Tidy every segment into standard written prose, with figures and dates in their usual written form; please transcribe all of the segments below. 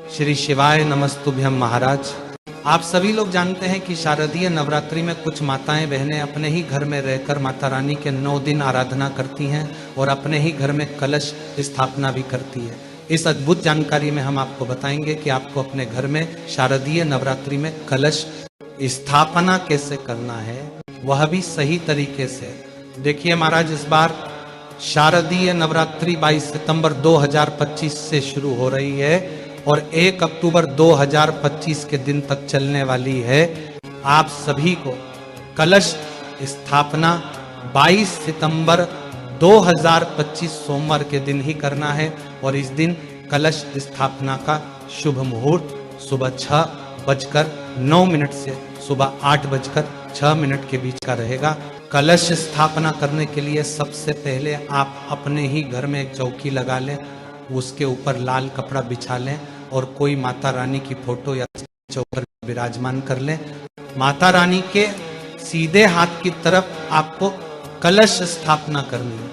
श्री शिवाय नमस्तुभ्यम महाराज। आप सभी लोग जानते हैं कि शारदीय नवरात्रि में कुछ माताएं बहनें अपने ही घर में रहकर माता रानी के 9 दिन आराधना करती हैं और अपने ही घर में कलश स्थापना भी करती है। इस अद्भुत जानकारी में हम आपको बताएंगे कि आपको अपने घर में शारदीय नवरात्रि में कलश स्थापना कैसे करना है, वह भी सही तरीके से। देखिए महाराज, इस बार शारदीय नवरात्रि 22 सितंबर 2025 से शुरू हो रही है और 1 अक्टूबर 2025 के दिन तक चलने वाली है। आप सभी को कलश स्थापना 22 सितंबर 2025 सोमवार के दिन ही करना है और इस दिन कलश स्थापना का शुभ मुहूर्त सुबह 6:09 से सुबह 8:06 के बीच का रहेगा। कलश स्थापना करने के लिए सबसे पहले आप अपने ही घर में एक चौकी लगा लें, उसके ऊपर लाल कपड़ा बिछा लें और कोई माता रानी की फोटो या चौकर विराजमान कर लें। माता रानी के सीधे हाथ की तरफ आपको कलश स्थापना करनी है।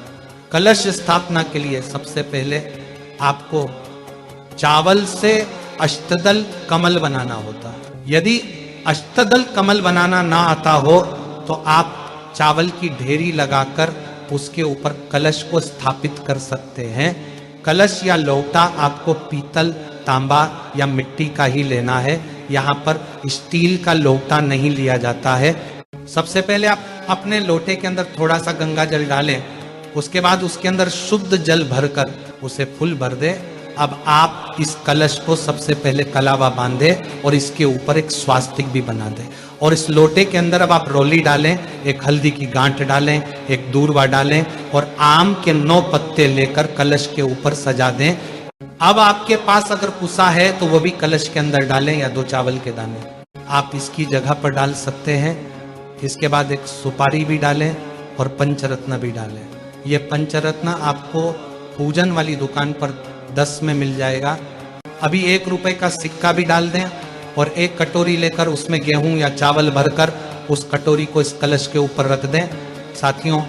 कलश स्थापना के लिए सबसे पहले आपको चावल से अष्टदल कमल बनाना होता है। यदि अष्टदल कमल बनाना ना आता हो तो आप चावल की ढेरी लगाकर उसके ऊपर कलश को स्थापित कर सकते हैं। कलश या लोटा आपको पीतल, तांबा या मिट्टी का ही लेना है। यहाँ पर स्टील का लोटा नहीं लिया जाता है। सबसे पहले आप अपने लोटे के अंदर थोड़ा सा गंगा जल डालें, उसके बाद उसके अंदर शुद्ध जल भरकर उसे फुल भर दें। अब आप इस कलश को सबसे पहले कलावा बांधे और इसके ऊपर एक स्वास्तिक भी बना दें और इस लोटे के अंदर अब आप रोली डालें, एक हल्दी की गांठ डालें, एक दूर्वा डालें और आम के 9 पत्ते लेकर कलश के ऊपर सजा दें। अब आपके पास अगर पुसा है तो वो भी कलश के अंदर डालें या 2 चावल के दाने आप इसकी जगह पर डाल सकते हैं। इसके बाद एक सुपारी भी डालें और पंचरत्न भी डालें। ये पंचरत्न आपको पूजन वाली दुकान पर 10 में मिल जाएगा। अभी 1 रुपए का सिक्का भी डाल दें और एक कटोरी लेकर उसमें गेहूं या चावल भरकर उस कटोरी को इस कलश के ऊपर रख दें। साथियों,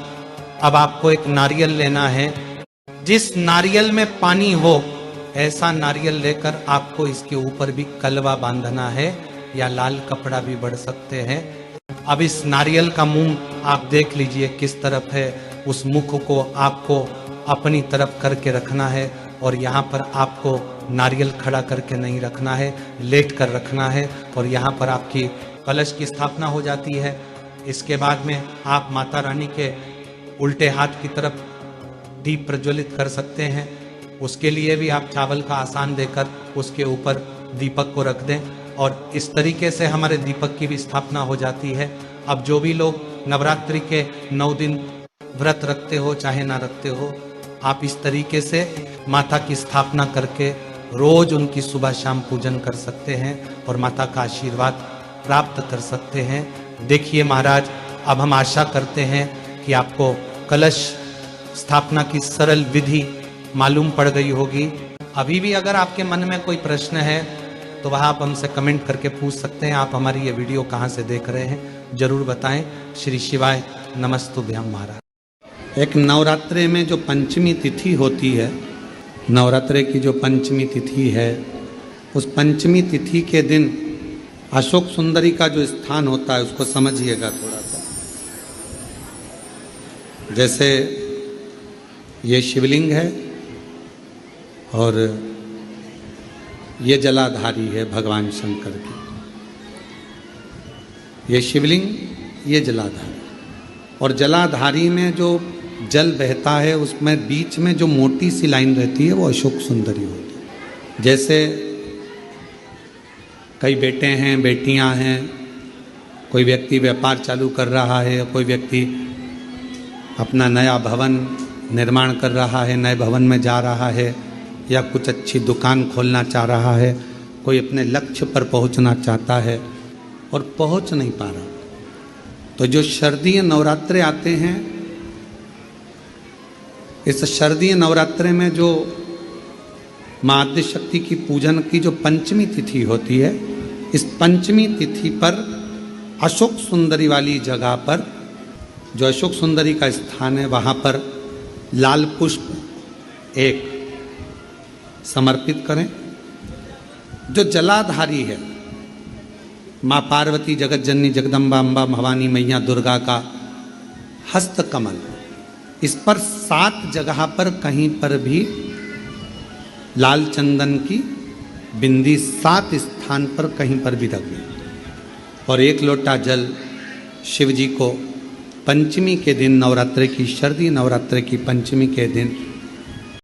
अब आपको एक नारियल लेना है। जिस नारियल में पानी हो ऐसा नारियल लेकर आपको इसके ऊपर भी कलवा बांधना है या लाल कपड़ा भी बढ़ सकते हैं। अब इस नारियल का मुंह आप देख लीजिए किस तरफ है, उस मुख को आपको अपनी तरफ करके रखना है और यहाँ पर आपको नारियल खड़ा करके नहीं रखना है, लेट कर रखना है और यहाँ पर आपकी कलश की स्थापना हो जाती है। इसके बाद में आप माता रानी के उल्टे हाथ की तरफ दीप प्रज्वलित कर सकते हैं। उसके लिए भी आप चावल का आसान देकर उसके ऊपर दीपक को रख दें और इस तरीके से हमारे दीपक की भी स्थापना हो जाती है। अब जो भी लोग नवरात्रि के 9 दिन व्रत रखते हो चाहे ना रखते हो, आप इस तरीके से माता की स्थापना करके रोज उनकी सुबह शाम पूजन कर सकते हैं और माता का आशीर्वाद प्राप्त कर सकते हैं। देखिए महाराज, अब हम आशा करते हैं कि आपको कलश स्थापना की सरल विधि मालूम पड़ गई होगी। अभी भी अगर आपके मन में कोई प्रश्न है तो वह आप हमसे कमेंट करके पूछ सकते हैं। आप हमारी ये वीडियो कहाँ से देख रहे हैं जरूर बताएं। श्री शिवाय नमस्तुभ्यम महाराज। एक नवरात्रि में जो पंचमी तिथि होती है, नवरात्रि की जो पंचमी तिथि है, उस पंचमी तिथि के दिन अशोक सुंदरी का जो स्थान होता है उसको समझिएगा थोड़ा सा। जैसे ये शिवलिंग है और ये जलाधारी है भगवान शंकर की। ये शिवलिंग, ये जलाधारी, और जलाधारी में जो जल बहता है उसमें बीच में जो मोटी सी लाइन रहती है वो अशोक सुंदरी होती है। जैसे कई बेटे हैं, बेटियां हैं, कोई व्यक्ति व्यापार चालू कर रहा है, कोई व्यक्ति अपना नया भवन निर्माण कर रहा है, नए भवन में जा रहा है या कुछ अच्छी दुकान खोलना चाह रहा है, कोई अपने लक्ष्य पर पहुंचना चाहता है और पहुंच नहीं पा रहा, तो जो शारदीय नवरात्रे आते हैं, इस शारदीय नवरात्रे में जो माँ आद्यशक्ति की पूजन की जो पंचमी तिथि होती है, इस पंचमी तिथि पर अशोक सुंदरी वाली जगह पर, जो अशोक सुंदरी का स्थान है, वहाँ पर लाल पुष्प एक समर्पित करें जो जलाधारी है, माँ पार्वती, जगत जननी, जगदम्बा, अम्बा, भवानी मैया दुर्गा का हस्त कमल, इस पर 7 जगह पर कहीं पर भी लाल चंदन की बिंदी 7 स्थान पर कहीं पर भी रख गई। और 1 लोटा जल शिव जी को पंचमी के दिन, नवरात्रि की, शरदी नवरात्रि की पंचमी के दिन